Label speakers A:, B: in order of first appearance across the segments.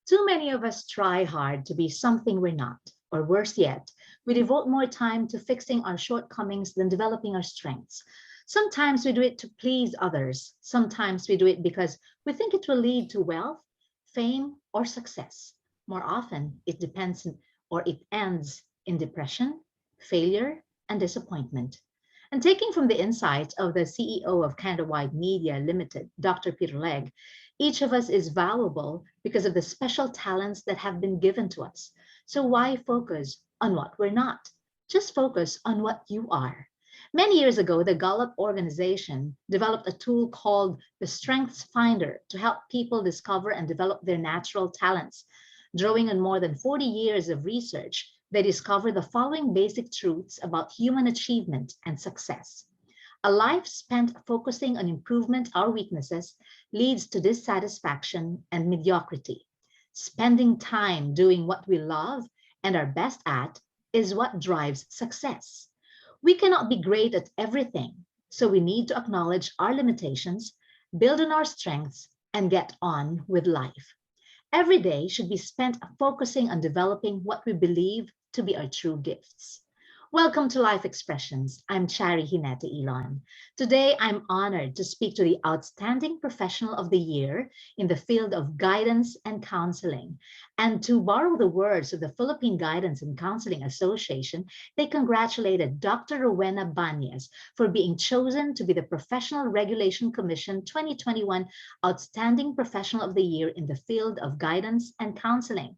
A: Too many of us try hard to be something we're not, or worse yet, we devote more time to fixing our shortcomings than developing our strengths. Sometimes we do it to please others. Sometimes we do it because we think it will lead to wealth, fame, or success. More often, it depends or it ends in depression, failure, and disappointment. And taking from the insights of the CEO of Canada Wide Media Limited, Dr. Peter Legg, each of us is valuable because of the special talents that have been given to us. So why focus on what we're not? Just focus on what you are. Many years ago, the Gallup organization developed a tool called the Strengths Finder to help people discover and develop their natural talents. Drawing on more than 40 years of research, they discovered the following basic truths about human achievement and success. A life spent focusing on improvement or weaknesses leads to dissatisfaction and mediocrity. Spending time doing what we love and are best at is what drives success. We cannot be great at everything, so we need to acknowledge our limitations, build on our strengths, and get on with life. Every day should be spent focusing on developing what we believe to be our true gifts. Welcome to Life Expressions. I'm Charie Ginete-Ilon. Today, I'm honored to speak to the Outstanding Professional of the Year in the field of guidance and counseling. And to borrow the words of the Philippine Guidance and Counseling Association, they congratulated Dr. Rowena Banes for being chosen to be the Professional Regulation Commission 2021 Outstanding Professional of the Year in the field of guidance and counseling.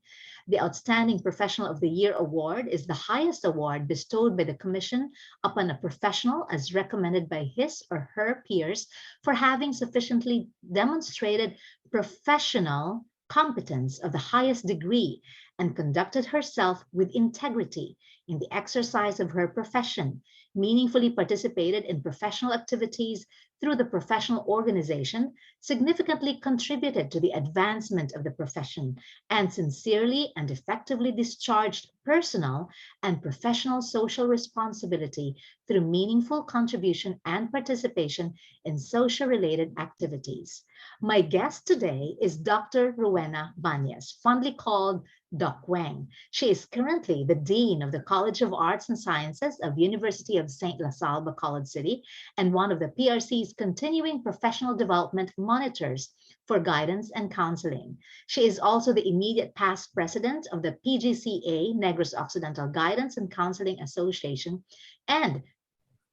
A: The Outstanding Professional of the Year award is the highest award bestowed by the Commission upon a professional as recommended by his or her peers for having sufficiently demonstrated professional competence of the highest degree and conducted herself with integrity in the exercise of her profession, meaningfully participated in professional activities through the professional organization, significantly contributed to the advancement of the profession, and sincerely and effectively discharged personal and professional social responsibility through meaningful contribution and participation in social-related activities. My guest today is Dr. Rowena Banes, fondly called Doc Weng. She is currently the Dean of the College of Arts and Sciences of University of St. Salle, Bacolod City, and one of the PRC's continuing professional development monitors for guidance and counseling. She is also the immediate past president of the PGCA, Negros Occidental Guidance and Counseling Association, and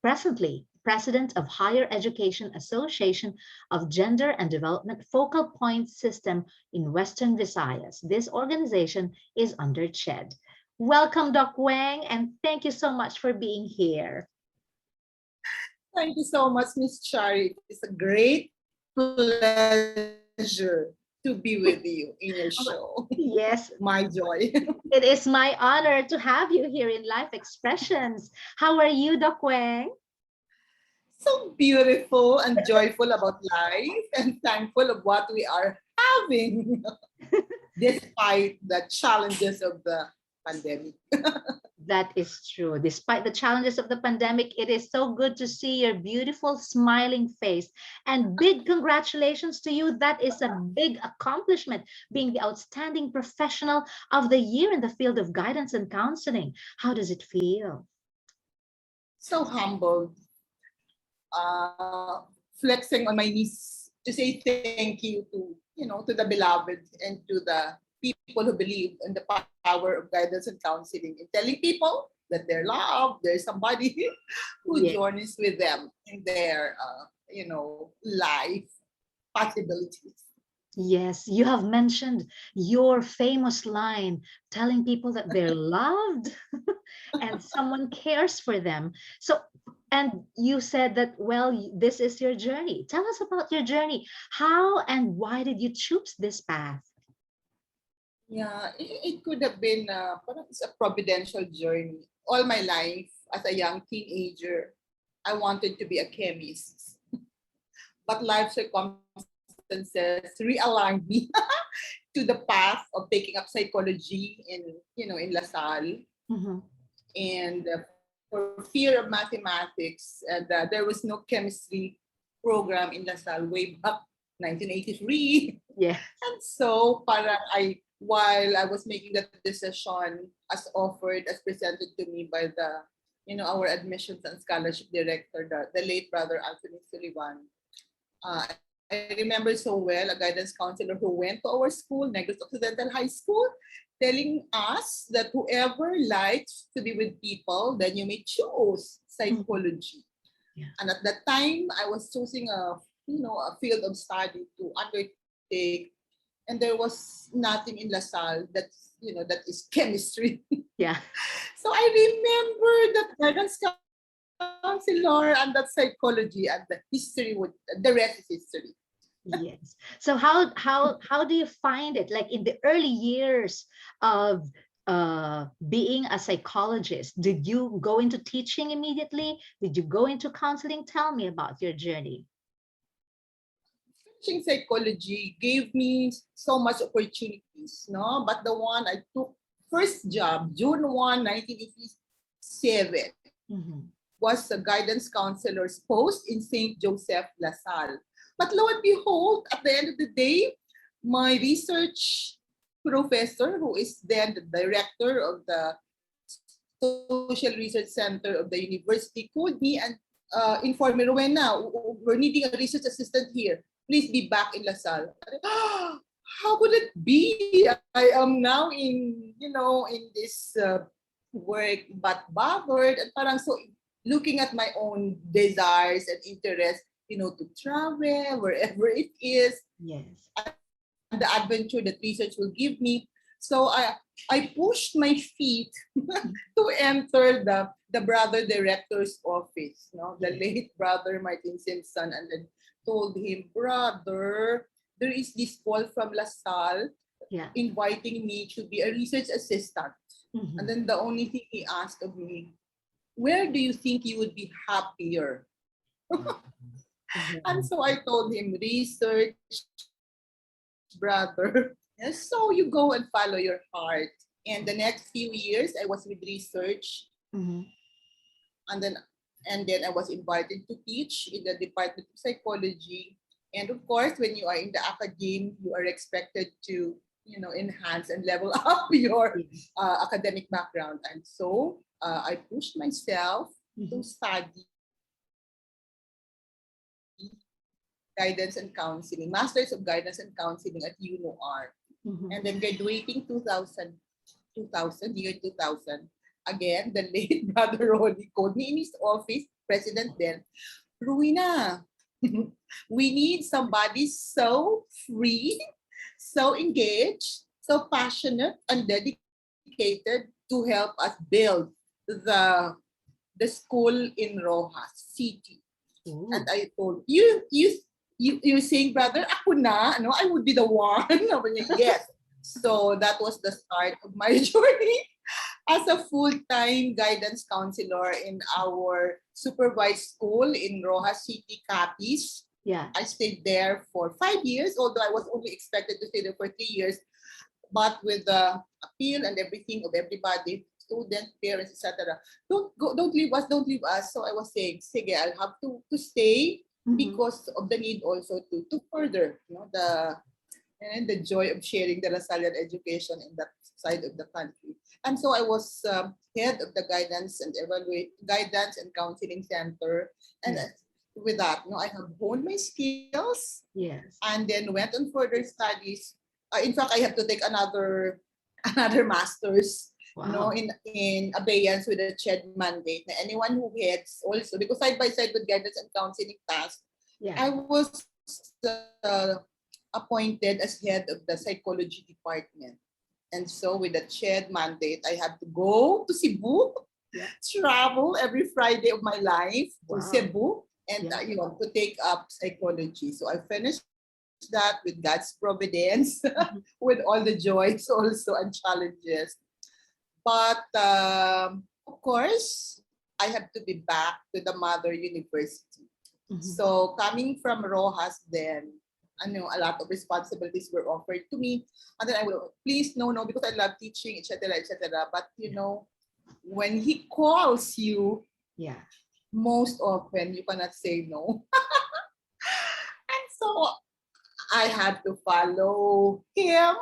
A: presently president of Higher Education Association of Gender and Development Focal Point System in Western Visayas. This organization is under CHED. Welcome, Doc Weng, and thank you so much for being here.
B: Thank you so much, Miss Charie. It's a great pleasure to be with you in your show.
A: Yes.
B: My joy.
A: It is my honor to have you here in Life Expressions. How are you, Doc Weng?
B: So beautiful and joyful about life and thankful of what we are having despite the challenges of the pandemic.
A: That is true. Despite the challenges of the pandemic, it is so good to see your beautiful smiling face. And big congratulations to you. That is a big accomplishment, being the Outstanding Professional of the Year in the field of guidance and counseling. How does it feel?
B: So humbled. Flexing on my knees to say thank you to the beloved and to the people who believe in the power of guidance and counseling in telling people that they're loved, there's somebody who joins with them in their life possibilities.
A: Yes, you have mentioned your famous line, telling people that they're loved and someone cares for them. So, and you said that, well, this is your journey. Tell us about your journey. How and why did you choose this path?
B: Yeah, it could have been perhaps a providential journey. All my life, as a young teenager, I wanted to be a chemist. But life circumstances realigned me to the path of taking up psychology in La Salle.
A: Mm-hmm.
B: And for fear of mathematics, and there was no chemistry program in La Salle way back 1983.
A: Yeah.
B: And so parang I while I was making that decision as offered, as presented to me by the, our admissions and scholarship director, the late brother Anthony Sullivan. I remember so well a guidance counselor who went to our school, Negros Occidental High School, telling us that whoever likes to be with people, then you may choose psychology.
A: Yeah.
B: And at that time, I was choosing a field of study to undertake, and there was nothing in LaSalle that is chemistry.
A: Yeah.
B: So I remember that guidance counselor and that psychology and the history the rest is history.
A: Yes. So how do you find it? Like in the early years of being a psychologist, did you go into teaching immediately? Did you go into counseling? Tell me about your journey.
B: Teaching psychology gave me so much opportunities, no? But the one I took first job, June 1, 1987,
A: Mhm.
B: was a guidance counselor's post in St. Joseph, LaSalle. But lo and behold, at the end of the day, my research professor, who is then the director of the Social Research Center of the university, called me and informed me, Rowena, we're needing a research assistant here. Please be back in LaSalle. How could it be? I am now in this work but bothered, and parang so looking at my own desires and interests, to travel wherever it is,
A: Yes.
B: and the adventure that research will give me. So I pushed my feet to enter the brother director's office, the late brother Martin Simpson, and then told him, brother, there is this call from LaSalle
A: Yeah.
B: inviting me to be a research assistant.
A: Mhm.
B: And then the only thing he asked of me, where do you think you would be happier? And
A: Mhm.
B: so I told him, research, brother. Yes, so you go and follow your heart. And the next few years, I was with research,
A: Mhm.
B: and then I was invited to teach in the Department of Psychology. And of course, when you are in the academe, you are expected to, enhance and level up your
A: Yes.
B: academic background. And so I pushed myself to
A: Mhm.
B: study guidance and counseling, Masters of Guidance and Counseling at UNOR.
A: Mhm.
B: And then graduating 2000, year 2000, again, the late brother Ronnie called me in his office, president then, Rowena, we need somebody so free, so engaged, so passionate and dedicated to help us build the the school in Rojas City. And
A: Ooh.
B: I told you're saying, brother, ako na, I would be the one. Sabi niya, yes. So that was the start of my journey as a full-time guidance counselor in our supervised school in Rojas City, Capiz.
A: Yeah.
B: I stayed there for 5 years, although I was only expected to stay there for 3 years. But with the appeal and everything of everybody, students, parents, etc., don't leave us. So I was saying, sige, I'll have to stay
A: Mhm.
B: because of the need also to further, the joy of sharing the Lasallian education in that side of the country. And so I was head of the guidance and counseling center. And
A: Yeah.
B: with that, I have honed my skills
A: Yes.
B: and then went on further studies. In fact, I have to take another another master's,
A: Wow.
B: in abeyance with a CHED mandate. Na anyone who heads also, because side by side with guidance and counseling tasks,
A: Yeah.
B: I was appointed as head of the psychology department. And so with the CHED mandate, I had to go to Cebu,
A: Yeah.
B: travel every Friday of my life to
A: Wow.
B: Cebu, and
A: Yeah.
B: to take up psychology. So I finished that with God's providence,
A: Mhm.
B: with all the joys also and challenges. But of course, I have to be back to the mother university.
A: Mhm.
B: So coming from Rojas, then a lot of responsibilities were offered to me, and then I will please no, because I love teaching, etc., etc. But
A: Yeah.
B: when he calls you,
A: Yeah.
B: most often you cannot say no, and so I had to follow him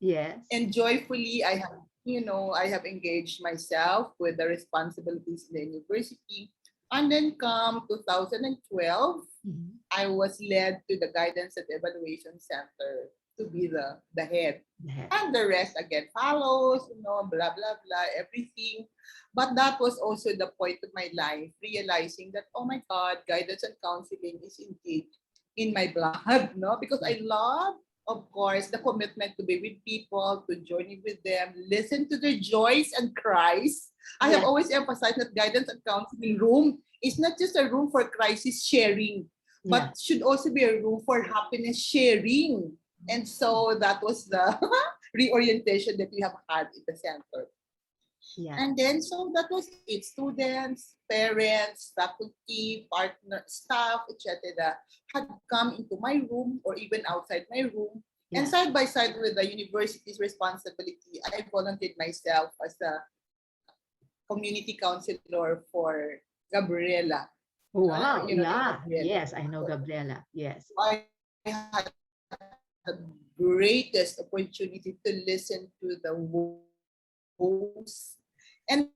A: Yes.
B: And joyfully, I have engaged myself with the responsibilities in the university. And then come 2012,
A: Mhm.
B: I was led to the Guidance and Evaluation Center to be the head.
A: Yes.
B: And the rest again follows, blah, blah, blah, everything. But that was also the point of my life, realizing that, oh my God, guidance and counseling is indeed in my blood, no? Because I love, of course, the commitment to be with people, to journey with them, listen to their joys and cries. I have
A: Yes.
B: always emphasized that guidance and counseling room is not just a room for crisis sharing,
A: Yeah.
B: but should also be a room for happiness sharing. And so that was the reorientation that we have had in the center.
A: Yeah.
B: And then, so that was it. Students, parents, faculty, partner, staff, etc., had come into my room or even outside my room. And
A: Yeah.
B: side by side with the university's responsibility, I volunteered myself as a community counselor for Gabriela.
A: Wow.
B: You know the
A: Yeah.
B: Gabriela.
A: Yes, I know Gabriela. Yes.
B: I had the greatest opportunity to listen to the woes and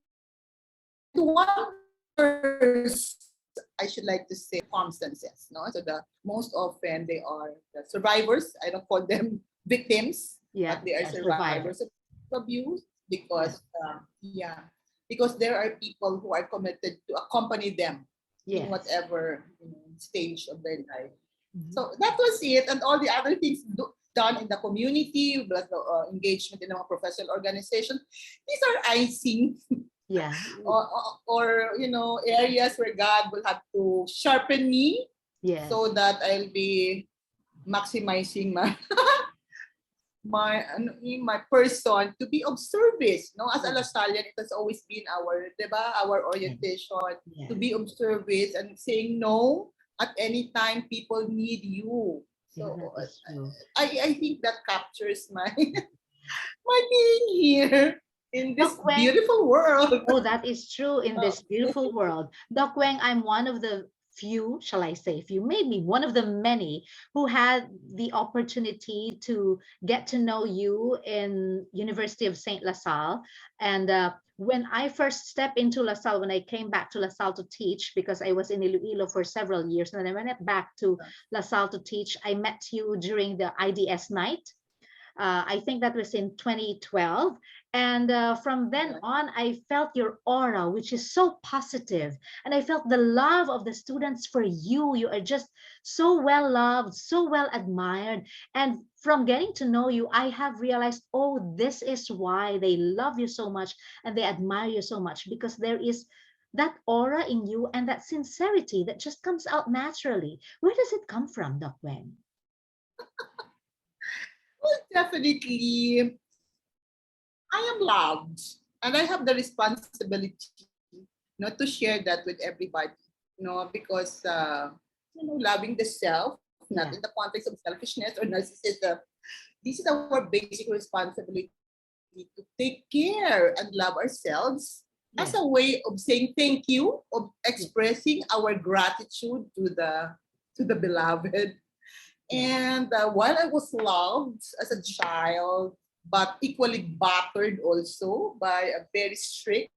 B: the wonders, I should like to say, circumstances. No, so the most often they are the survivors. I don't call them victims, but they are
A: Yeah. Yeah.
B: survivors of
A: Survivor.
B: abuse because
A: Yeah.
B: because there are people who are committed to accompany them in
A: Yes.
B: whatever stage of their life. So
A: Mhm.
B: that was it, and all the other things done in the community, plus the engagement in a professional organization. These are icing,
A: Yeah.
B: or areas where God will have to sharpen me
A: Yes.
B: so that I'll be maximizing my person to be of service. No, as a
A: Yeah.
B: Lasallian, it has always been our, diba, our
A: Yeah.
B: orientation to
A: Yes.
B: be of service and saying no at any time people need you.
A: Yeah.
B: So
A: That is true.
B: I think that captures my my being here in this
A: Doc Weng,
B: beautiful world.
A: oh, that is true in
B: Oh,
A: this beautiful world. Doc Weng, I'm one of the few, shall I say few, maybe one of the many who had the opportunity to get to know you in University of St. LaSalle. And when I first stepped into LaSalle, when I came back to LaSalle to teach, because I was in Iloilo for several years, and then I went back to LaSalle to teach, I met you during the IDS night. I think that was in 2012. And from then
B: yeah.
A: on, I felt your aura, which is so positive. And I felt the love of the students for you. You are just so well loved, so well admired. And from getting to know you, I have realized, oh, this is why they love you so much and they admire you so much, because there is that aura in you and that sincerity that just comes out naturally. Where does it come from, Doc Wen?
B: Well, definitely, I am loved, and I have the responsibility, not to share that with everybody, because loving the self, not in the
A: Yeah.
B: context of selfishness or narcissism. This is our basic responsibility to take care and love ourselves as a way
A: Yeah.
B: of saying thank you, of
A: Yeah.
B: expressing our gratitude to the beloved.
A: Yeah.
B: And while I was loved as a child, but equally battered also by a very strict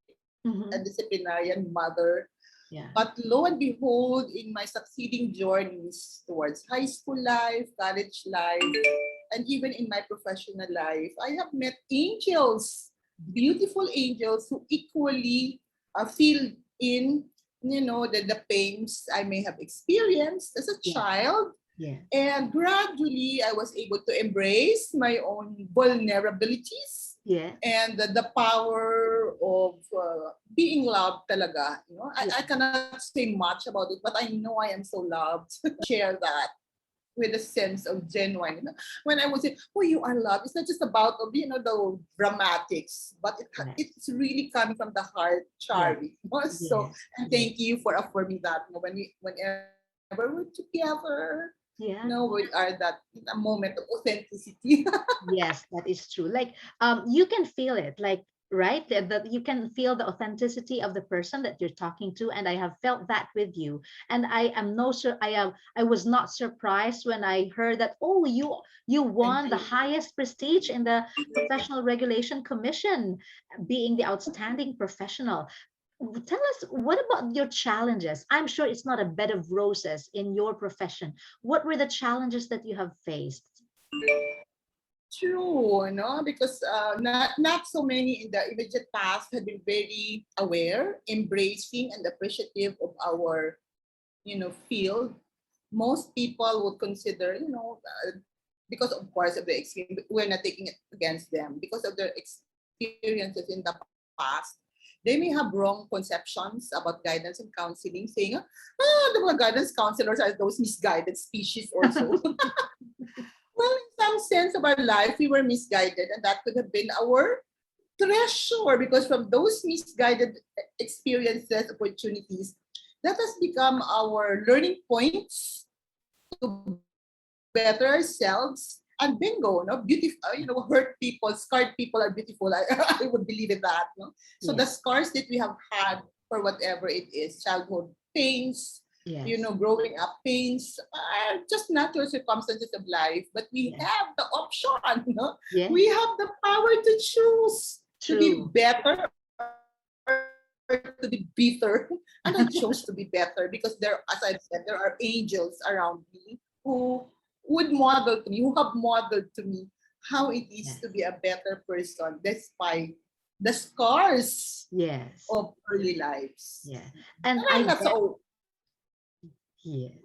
B: and
A: Hmm.
B: disciplinarian mother,
A: Yeah.
B: but lo and behold, in my succeeding journeys towards high school life, college life, and even in my professional life, I have met angels, beautiful angels who equally feel in the pains I may have experienced as a
A: Yeah.
B: child.
A: Yeah.
B: And gradually, I was able to embrace my own vulnerabilities
A: Yeah.
B: and the power of being loved talaga. I
A: Yeah.
B: cannot say much about it, but I know I am so loved. Share that with a sense of genuine. When I would say, "Oh, you are loved," it's not just about the dramatics, but
A: Yes.
B: it's really coming from the heart,
A: Yeah.
B: Charie. So,
A: Yes.
B: and
A: Yes.
B: thank you for affirming that. Whenever we're together,
A: Yeah.
B: we are that in a moment of authenticity.
A: Yes, that is true. Like, you can feel it. Like, right? That you can feel the authenticity of the person that you're talking to, and I have felt that with you. And I am no sure I was not surprised when I heard that, oh, you
B: Thank
A: won the
B: you.
A: highest prestige in the Professional Regulation Commission, being the outstanding professional. Tell us, what about your challenges? I'm sure it's not a bed of roses in your profession. What were the challenges that you have faced?
B: True, no, because not so many in the immediate past have been very aware, embracing, and appreciative of our field. Most people would consider, because of course of the experience, we're not taking it against them because of their experiences in the past. They may have wrong conceptions about guidance and counseling, saying, the mga guidance counselors are those misguided species also. Well, in some sense of our life, we were misguided, and that could have been our treasure because from those misguided experiences, opportunities, that has become our learning points to better ourselves. And bingo, no, beautiful, hurt people, scarred people are beautiful. I would believe in that. No? So the
A: Yes,
B: scars that we have had for whatever it is, childhood pains,
A: yes,
B: growing up pains, are just natural circumstances of life. But we
A: yes,
B: have the option, no? We
A: yes,
B: have the power to choose to be
A: true.
B: better or to be bitter. And I chose to be better because as I've said, there are angels around me who would model to me, who have modeled to me how it is to be a
A: Yes,
B: better person despite the scars
A: yes,
B: of early lives.
A: yeah.
B: And
A: And
B: I'm
A: I
B: not
A: bet,
B: so.
A: yes.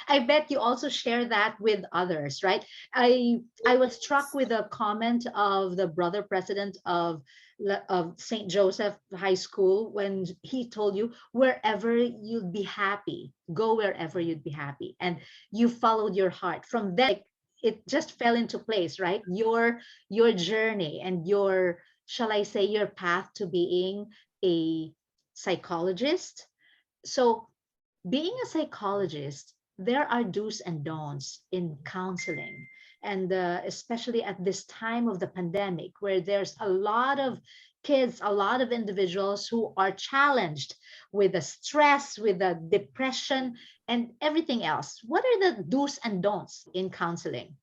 A: I bet you also share that with others, right? I was struck with a comment of the brother president of St. Joseph High School when he told you, wherever you'd be happy, go wherever you'd be happy, and you followed your heart. From then, like, it just fell into place, right? Your journey and your, shall I say, your path to being a psychologist. So being a psychologist, there are do's and don'ts in counseling. And especially at this time of the pandemic, where there's a lot of kids, a lot of individuals who are challenged with the stress, with the depression, and everything else. What are the do's and don'ts in counseling?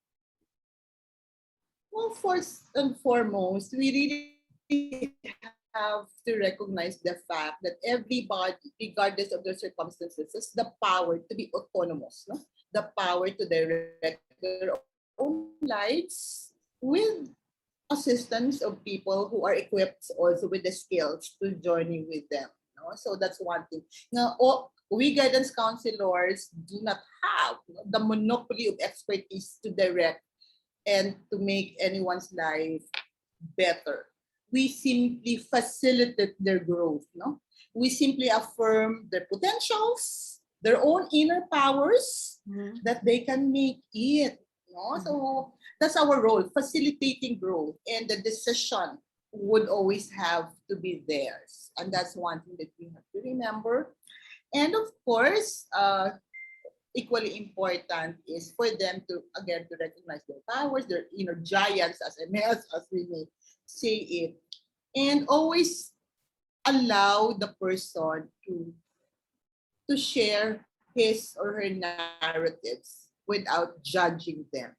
B: Well, first and foremost, we really have to recognize the fact that everybody, regardless of their circumstances, has the power to be autonomous, no? The power to direct their own lives with assistance of people who are equipped also with the skills to journey with them. No? So that's one thing. Now, we guidance counselors do not have, the monopoly of expertise to direct and to make anyone's life better. We simply facilitate their growth, no? We simply affirm their potentials, their own inner powers
A: Mhm,
B: that they can make it. No?
A: mhm.
B: So that's our role, facilitating growth, and the decision would always have to be theirs. And that's one thing that we have to remember. And of course, equally important is for them to again to recognize their powers, their inner giants, as we may say it, and always allow the person to share his or her narratives without judging them.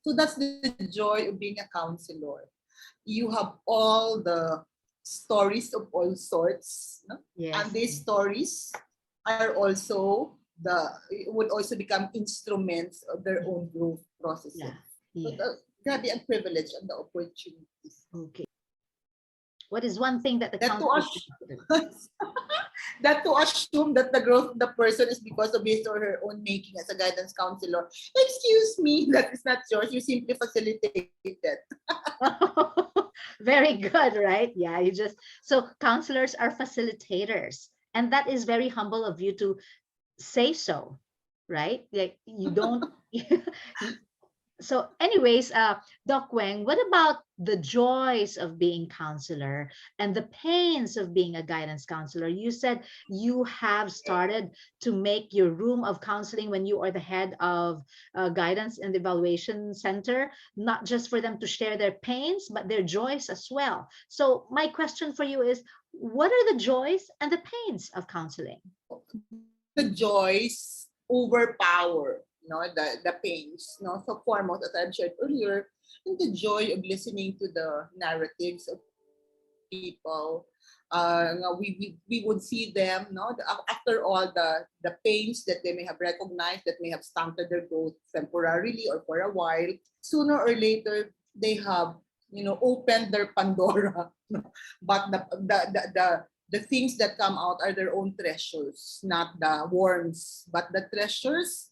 B: So that's the joy of being a counselor. You have all the stories of all sorts, no? And
A: Yes,
B: these stories are also would also become instruments of their
A: mhm,
B: own growth processes.
A: yeah,
B: So
A: yes.
B: the grabe ang privilege and the opportunities.
A: Okay. What is one thing that the
B: That to
A: counselor
B: us
A: should do?
B: that to assume that the growth of the person is because of his or her own making as a guidance counselor. Excuse me, that is not yours. You simply facilitated.
A: Very good, right? Yeah, you just, so counselors are facilitators, and that is very humble of you to say so, right? Like, you don't So anyways, Doc Weng, what about the joys of being counselor and the pains of being a guidance counselor? You said you have started to make your room of counseling when you are the head of guidance and evaluation center, not just for them to share their pains, but their joys as well. So my question for you is, what are the joys and the pains of counseling?
B: The joys overpower, the pains. So foremost, as I've shared earlier, and the joy of listening to the narratives of people. We would see them, after all the pains that they may have recognized, that may have stunted their growth temporarily or for a while, sooner or later they have, opened their Pandora. But the things that come out are their own treasures, not the worms, but the treasures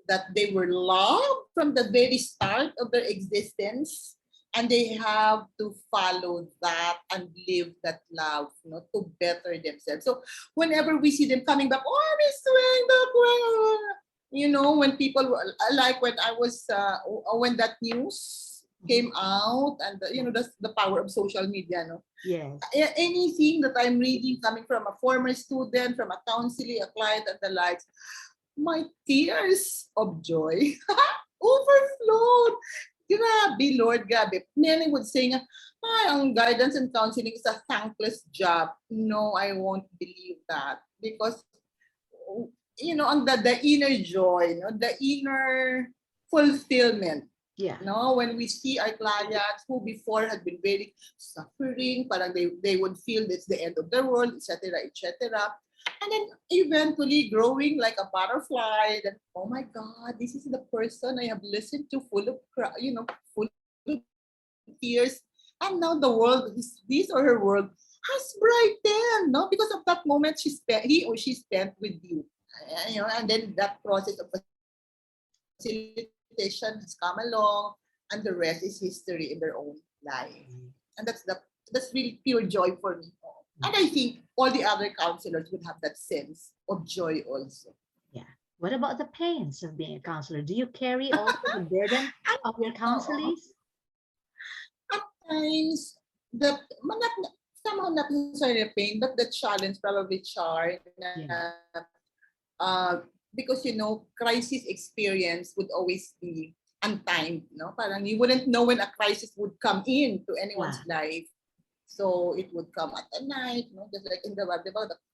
B: that they were loved from the very start of their existence, and they have to follow that and live that love, to better themselves. So whenever we see them coming back, oh, Miss Weng, Doc Weng, when people like when I was when that news came out, and the power of social media, no,
A: Yes.
B: anything that I'm reading coming from a former student, from a counseling, a client, and the likes, my tears of joy overflowed. Grabe, Lord, grabe. Many would say nga, ang guidance and counseling is a thankless job. No, I won't believe that. Because, on the inner joy, the inner fulfillment,
A: Yeah.
B: when we see our clients who before had been very suffering, parang they would feel it's the end of the world, etc., etc. And then eventually growing like a butterfly, that, oh my God, this is the person I have listened to, full of, full of tears. And now the world, his or her world, has brightened, no? Because of that moment he or she spent with you. And then that process of facilitation has come along, and the rest is history in their own life. And that's really pure joy for me. And I think all the other counselors would have that sense of joy also.
A: Yeah. What about the pains of being a counselor? Do you carry also the burden of your
B: Uh,
A: counselees?
B: at times, not, somehow not necessarily a pain, but the challenge probably, Char,
A: Yeah.
B: because crisis experience would always be untimed, no? Parang you wouldn't know when a crisis would come in to anyone's
A: Yeah.
B: life. So it would come at a night, just like in the web,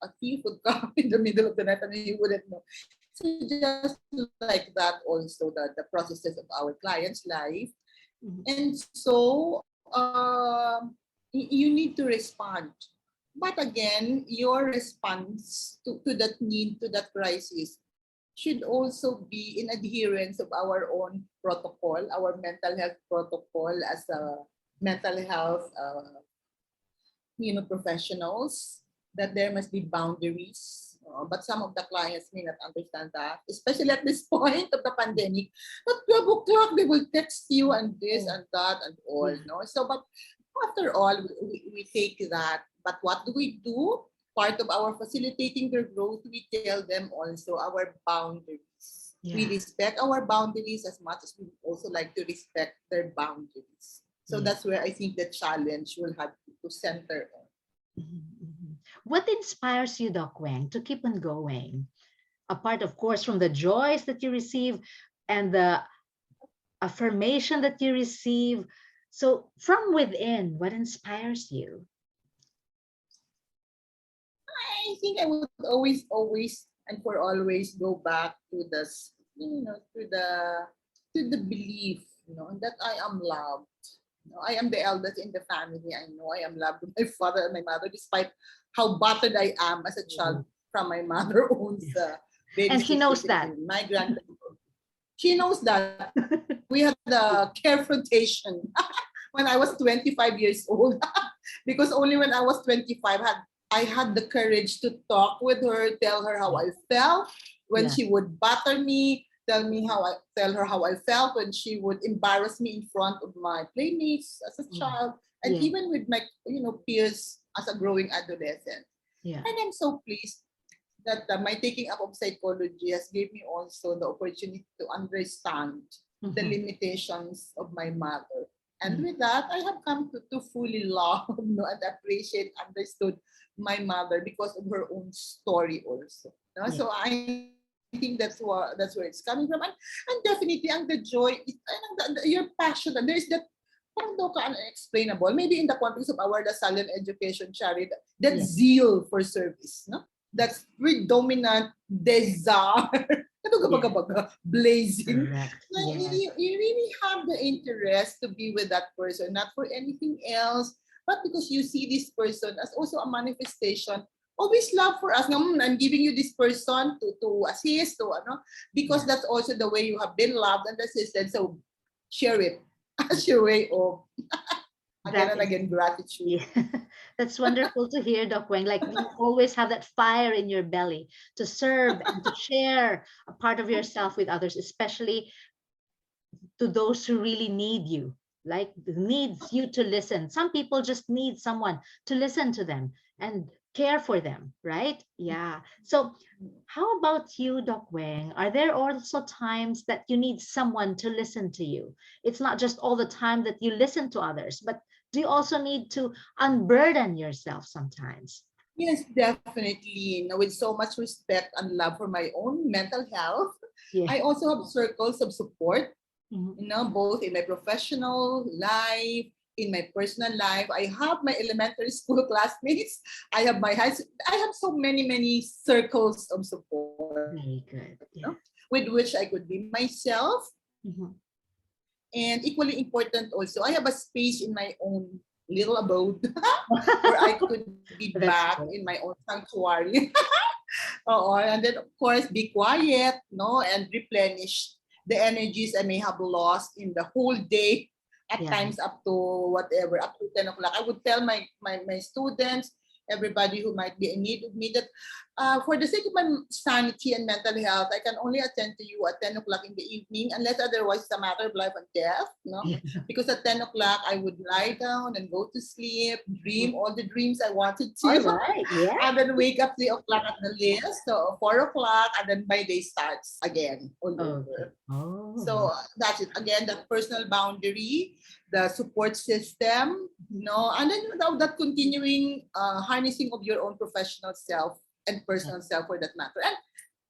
B: a thief would come in the middle of the night and you wouldn't know. So just like that also the processes of our clients' life.
A: Mhm.
B: And so you need to respond. But again, your response to that need, to that crisis, should also be in adherence of our own protocol, our mental health protocol as a mental health professionals, that there must be boundaries. But some of the clients may not understand that, especially at this point of the pandemic. At 12 o'clock, they will text you and this
A: Oh,
B: and that and all.
A: yeah.
B: No? So, but after all, we take that. But what do we do? Part of our facilitating their growth, we tell them also our boundaries. We
A: Yeah.
B: respect our boundaries as much as we also like to respect their boundaries. So
A: Yeah.
B: that's where I think the challenge will have to center on.
A: Mhm, mhm. What inspires you, Doc Wang, to keep on going? Apart, of course, from the joys that you receive and the affirmation that you receive. So, from within, what inspires you?
B: I think I would always, and for always go back to the belief, that I am loved. I am the eldest in the family. I know I am loved by my father and my mother, despite how battered I am as a child
A: Mhm.
B: from my mother owns
A: Yes.
B: very
A: And she knows
B: specific
A: that.
B: children. My grand, she knows that we had a confrontation when I was 25 years old. Because only when I was 25 I had the courage to talk with her, tell her how I felt when
A: Yeah.
B: she would batter me, tell her how I felt when she would embarrass me in front of my playmates as a
A: Oh,
B: child, and
A: yeah.
B: even with my peers as a growing adolescent.
A: Yeah.
B: And I'm so pleased that my taking up of psychology has gave me also the opportunity to understand the limitations of my mother. And
A: Mhm.
B: with that, I have come to fully love, and appreciate, understood my mother because of her own story also. No?
A: Yeah.
B: So I think that's where it's coming from. And definitely, ang the joy is, your passion, and there is that parang daw ka unexplainable. Maybe in the context of our Lasallian education, Charie, that
A: Yeah.
B: zeal for service, no? That's predominant desire. Ano ka
A: Yeah.
B: baga blazing.
A: Correct.
B: Like,
A: Yes.
B: you really have the interest to be with that person, not for anything else, but because you see this person as also a manifestation of his love for us. I'm giving you this person to assist, to ano, because
A: Yeah.
B: that's also the way you have been loved and assisted. So share it as your way of again
A: That
B: and
A: is,
B: again gratitude.
A: yeah. That's wonderful to hear, Doc Weng. Like you always have that fire in your belly to serve and to share a part of yourself with others, especially to those who really need you, like needs you to listen. Some people just need someone to listen to them and care for them, right? Yeah. So how about you, Doc Weng? Are there also times that you need someone to listen to you? It's not just all the time that you listen to others, but do you also need to unburden yourself sometimes?
B: Yes, definitely. With so much respect and love for my own mental health,
A: Yeah.
B: I also have circles of support,
A: Mhm.
B: both in my professional life, in my personal life. I have my elementary school classmates. I have my high school. I have so many circles of support,
A: Very good. Yeah.
B: with which I could be myself.
A: Mhm.
B: And equally important also, I have a space in my own little abode where I could be back
A: That's
B: in
A: good.
B: my own sanctuary. And then of course be quiet, no, and replenish the energies I may have lost in the whole day. At
A: Yeah.
B: times up to whatever, up to 10 o'clock. I would tell my students, everybody who might be in need of me, that for the sake of my sanity and mental health, I can only attend to you at 10 o'clock in the evening, unless otherwise it's a matter of life and death. No,
A: Yeah.
B: because at 10 o'clock I would lie down and go to sleep, dream
A: Mhm.
B: all the dreams I wanted
A: All
B: to,
A: right. Yeah.
B: and then wake up 3 o'clock at the latest, so 4 o'clock, and then my day starts again all
A: Okay.
B: over.
A: Oh,
B: So that's it. Again, that personal boundary, the support system, and then that continuing harnessing of your own professional self and
A: yeah.
B: personal self for that matter. And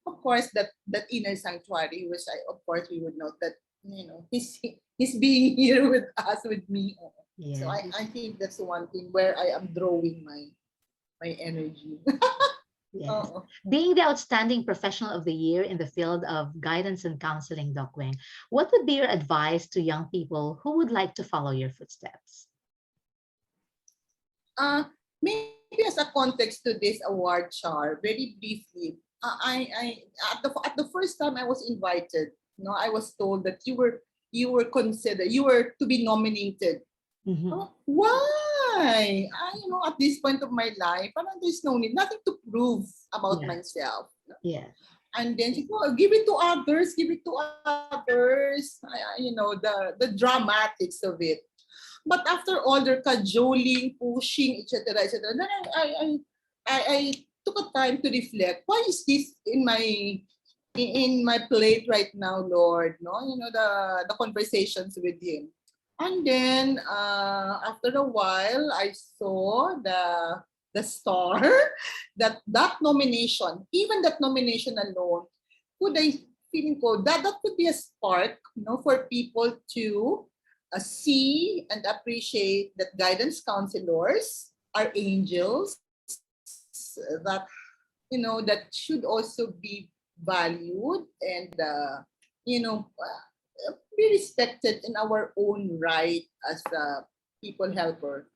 B: of course, that inner sanctuary, which of course we would note that, he's being here with us, with me. So
A: Yes.
B: I think that's one thing where I am drawing my energy.
A: Yes.
B: Oo.
A: Being the outstanding professional of the year in the field of guidance and counseling, Doc Weng, what would be your advice to young people who would like to follow your footsteps?
B: Maybe as a context to this award, Char, very briefly, at the first time I was invited, I was told that you were considered, you were to be nominated.
A: Mhm.
B: Oh, why? At this point of my life, parang there's no need, nothing to prove about
A: Yeah.
B: myself.
A: Yeah.
B: And then she go, give it to others, give it to others. The dramatics of it. But after all their cajoling, pushing, etc., etc., then I took a time to reflect. Why is this in my plate right now, Lord? No, the conversations with Him. And then after a while, I saw the star that nomination, even that nomination alone, could I feeling ko that could be a spark, for people to see and appreciate that guidance counselors are angels that that should also be valued and be respected in our own right as a people helper,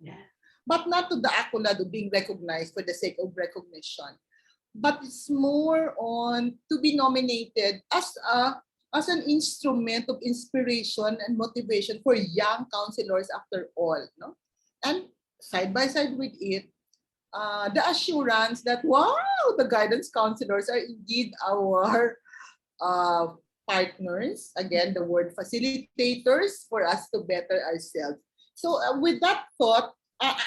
A: Yeah.
B: but not to the accolade of being recognized for the sake of recognition, but it's more on to be nominated as an instrument of inspiration and motivation for young counselors after all, and side by side with it, the assurance that wow, the guidance counselors are indeed our uh, partners, again the word facilitators for us to better ourselves. So with that thought,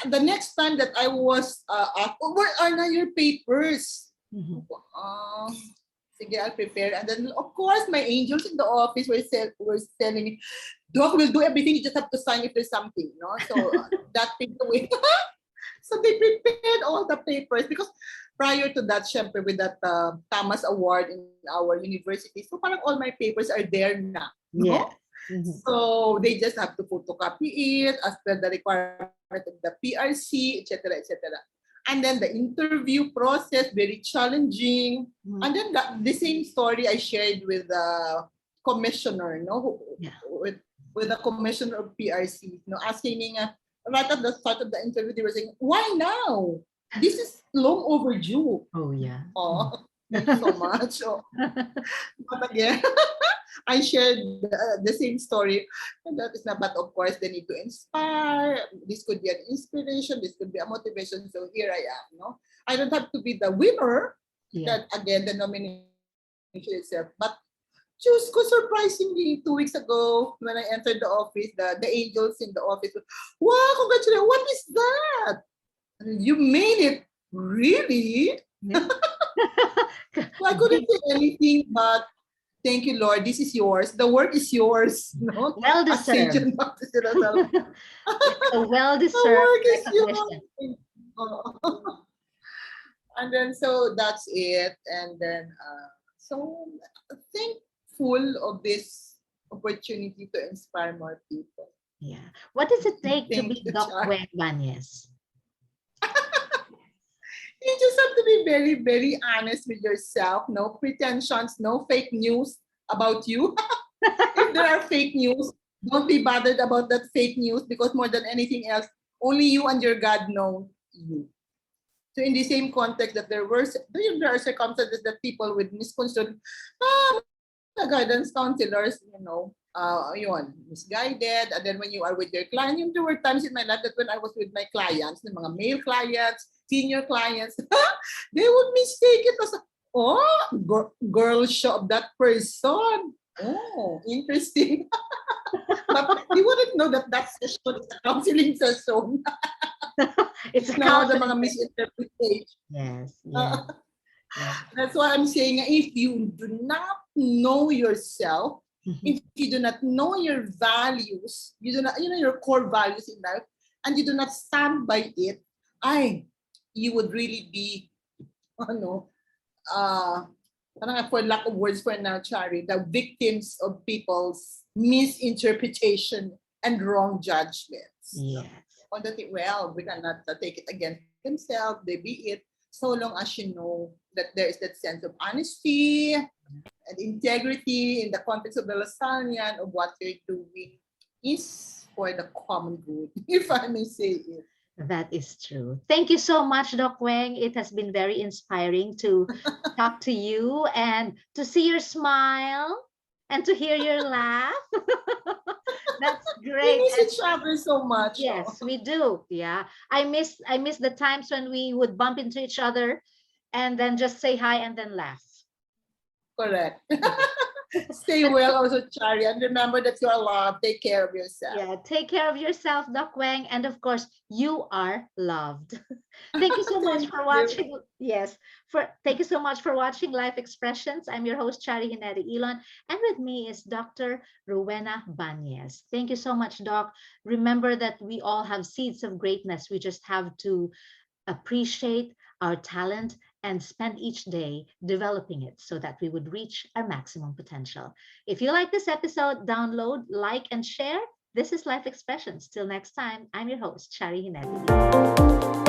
B: the next time that I was asked, where are now your papers?
A: Mhm.
B: Uh, sige, I'll prepare. And then, of course, my angels in the office were telling me, Doc, we'll do everything. You just have to sign if there's something, no? So that paved the way. So they prepared all the papers because prior to that, syempre, with that Thomas Award in our university, so parang all my papers are there na,
A: Yeah.
B: no? So they just have to photocopy it as per the requirement of the PRC, etc., etc. And then the interview process, very challenging. And then the same story I shared with the commissioner, no,
A: Yeah.
B: with the commissioner of PRC, no, asking me, right at the start of the interview, they were saying, "Why now? This is long overdue."
A: Oh, yeah.
B: Oh, thank you so much. Oh, but again, I shared the same story. And that is not, but of course, they need to inspire. This could be an inspiration. This could be a motivation. So here I am. No, I don't have to be the winner.
A: Yeah.
B: That again, the nomination itself. But just because surprisingly, 2 weeks ago, when I entered the office, the angels in the office, wow, congratulations! What is that? You made it, really?
A: Yeah.
B: So I couldn't say anything but thank you, Lord. This is yours. The work is yours. No,
A: Well
B: as Saint
A: deserved.
B: John Baptist said, the
A: It's a well deserved
B: work is
A: recognition.
B: yours. And then so that's it. And then so thankful of this opportunity to inspire more people.
A: Yeah. What does it take to
B: Thank
A: be
B: you,
A: Doc
B: Char.
A: Weng Banes?
B: You just have to be very, very honest with yourself. No pretensions, no fake news about you. If there are fake news, don't be bothered about that fake news because more than anything else, only you and your God know you. So in the same context that there are circumstances that people with misconstrued, the guidance counselors, yun, misguided. And then when you are with your client, there were times in my life that when I was with my clients, the mga male clients, senior clients, they would mistake it as, girl show of that person. Oh, interesting. But they wouldn't know that that session is a counseling session.
A: It's a
B: The
A: counseling
B: mga
A: session.
B: misinterpretation.
A: Yes. Yeah. Yeah.
B: That's why I'm saying if you do not know yourself, if you do not know your values, you do not, your core values in life, and you do not stand by it, you would really be, for lack of words for now, Charie, the victims of people's misinterpretation and wrong judgments.
A: Yes.
B: On that, well, we cannot take it against themselves, they be it, so long as you know that there is that sense of honesty and integrity in the context of the lasagna of what you're doing is for the common good, if I may say it.
A: That is true. Thank you so much, Doc Weng. It has been very inspiring to talk to you and to see your smile and to hear your laugh. That's
B: We
A: great.
B: miss each other so much.
A: Yes, we do. Yeah. I miss the times when we would bump into each other and then just say hi and then laugh.
B: Correct. Stay well also, Charie, and remember that you're loved. Take care of yourself.
A: Yeah, take care of yourself, Doc Weng, and of course, you are loved. Thank you so much for watching. Yes, thank you so much for watching Life Expressions. I'm your host, Charie Ginete-Ilon, and with me is Dr. Rowena Banes. Thank you so much, Doc. Remember that we all have seeds of greatness. We just have to appreciate our talent and spend each day developing it so that we would reach our maximum potential. If you like this episode, download, like, and share. This is Life Expressions. Till next time, I'm your host, Charie Ginete-Ilon.